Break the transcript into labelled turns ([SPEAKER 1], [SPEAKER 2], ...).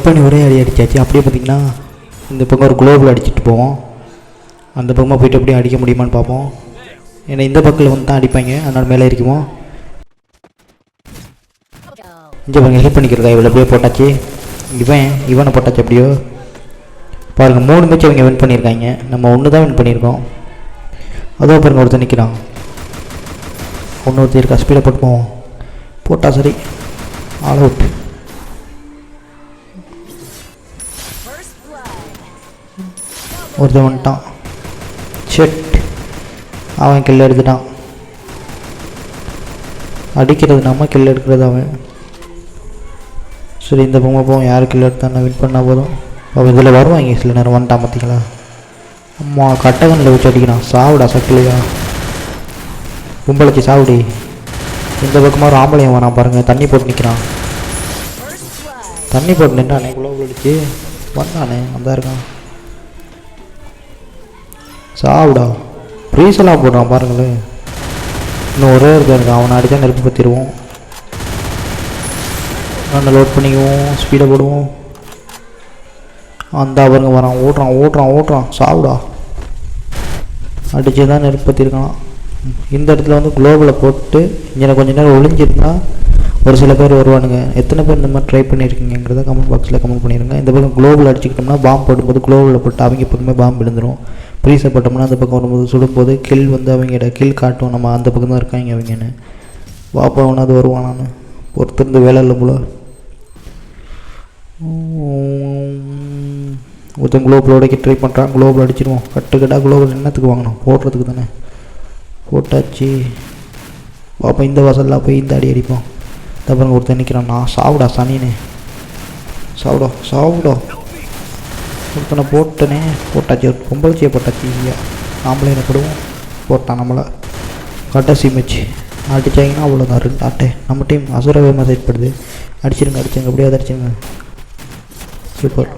[SPEAKER 1] பண்ணி ஒரே அடி அடித்தாச்சு. அப்படியே பார்த்திங்கன்னா இந்த பக்கம் ஒரு குளோபில் அடிச்சுட்டு போவோம். அந்த பக்கமாக போய்ட்டு அப்படியே அடிக்க முடியுமான்னு பார்ப்போம். ஏன்னா இந்த பக்கத்தில் வந்து தான் அடிப்பாங்க, அதனால் மேலே இருக்குமோ. இங்கே பாருங்க ஹெல்ப் பண்ணிக்கிறதா இவ்வளோ அப்படியே போட்டாச்சு. இவனை போட்டாச்சு. அப்படியோ பாருங்கள் 3 மேட்ச் அவங்க வின் பண்ணியிருக்காங்க, நம்ம 1 தான் வின் பண்ணியிருக்கோம். அதுவும் பாருங்கள் ஒருத்தர் நிற்கிறான், ஒருத்தர் இருக்கா. ஸ்பீடை போட்டு போவோம். போட்டா சரி, ஆல் அவுட். ஒருத்தன் வந்துட்டான். செட் அவன் கில்ல எடுத்துட்டான். அடிக்கிறது நம்ம, கில்ல எடுக்கிறது அவன். சரி இந்த பொம்மை போவோம். யார் கில்ல எடுத்தான்னு வின் பண்ணால் போதும். அவன் இதில் வருவாங்க சில நேரம். வந்துட்டான் பார்த்தீங்களா? அம்மா கட்டகனில் வச்சு அடிக்கிறான். சாவுடா சக்கிலையா, கும்பலச்சு சாவுடி. இந்த பக்கமாக ஒரு ஆம்பளையும் வரான் பாருங்கள், தண்ணி போட்டு நிற்கிறான். தண்ணி போட்டு நின்றானே, குளோபல் அடிச்சு வந்தானே, வந்தா இருக்கான். சாவுடா. ப்ரீஸெல்லாம் போடுறான் பாருங்களேன். இன்னும் ஒரே இருக்கான், அவனை அடித்தா நெருப்பு பற்றிடுவோம். நல்லா லோட் பண்ணிக்குவோம், ஸ்பீடை போடுவோம். அந்த பாருங்க வரான், ஓட்டுறான். சாவுடா. அடிச்சு தான் நெருப்பு பற்றிருக்கான். இந்த இடத்துல வந்து குளோபலை போட்டு இங்கே கொஞ்சம் நேரம் ஒளிஞ்சிருந்தா ஒரு சில பேர் வருவானுங்க. எத்தனை பேர் இந்த மாதிரி ட்ரை பண்ணியிருக்கீங்கிறத கமெண்ட் பாக்ஸில் கமெண்ட் பண்ணிடுங்க. இந்த பக்கம் குளோபல் அடிச்சுக்கிட்டோம்னா பாம்பு போடும்போது குளோபலில் போட்டு அவங்க பக்கமே பாம்பு விழுந்துடும். ப்ரீஸை போட்டோம்னா அந்த பக்கம் வரும்போது சுடும்போது கில் வந்து அவங்களோட கில் காட்டும், நம்ம அந்த பக்கம் தான் இருக்காங்க அவங்கன்னு. வாப்பாவனா அது வருவான். நான் பொறுத்திருந்து வேலை இல்லை போல. ஒருத்தன் குளோபல் உடைக்க ட்ரை பண்ணுறான். குளோபல் அடிச்சிடுவோம். கட்டுக்கட்டா குளோபல் என்னத்துக்கு வாங்கணும், போடுறதுக்கு தானே. போட்டாச்சு. பாப்பா இந்த வாசல்லாம் போய் இந்த அடி அடிப்போம். அப்புறம் ஒருத்தன் நிற்கிறான். நான் சாவுடா சனினே, சாவுடா. ஒருத்தனை போட்டனே. போட்டாச்சு. ஒரு பொம்பளச்சியை போட்டாச்சு. ஆம்பளை போடுவோம். போட்டான் நம்மளை. கடைசி மேட்ச் அடித்தாங்கன்னா அவ்வளோதான். 2 ஆட்டை நம்ம டீம் அசுரவே மெசேஜ் படுது. அடிச்சிருங்க. அப்படியே அடிச்சிருங்க. சூப்பர்.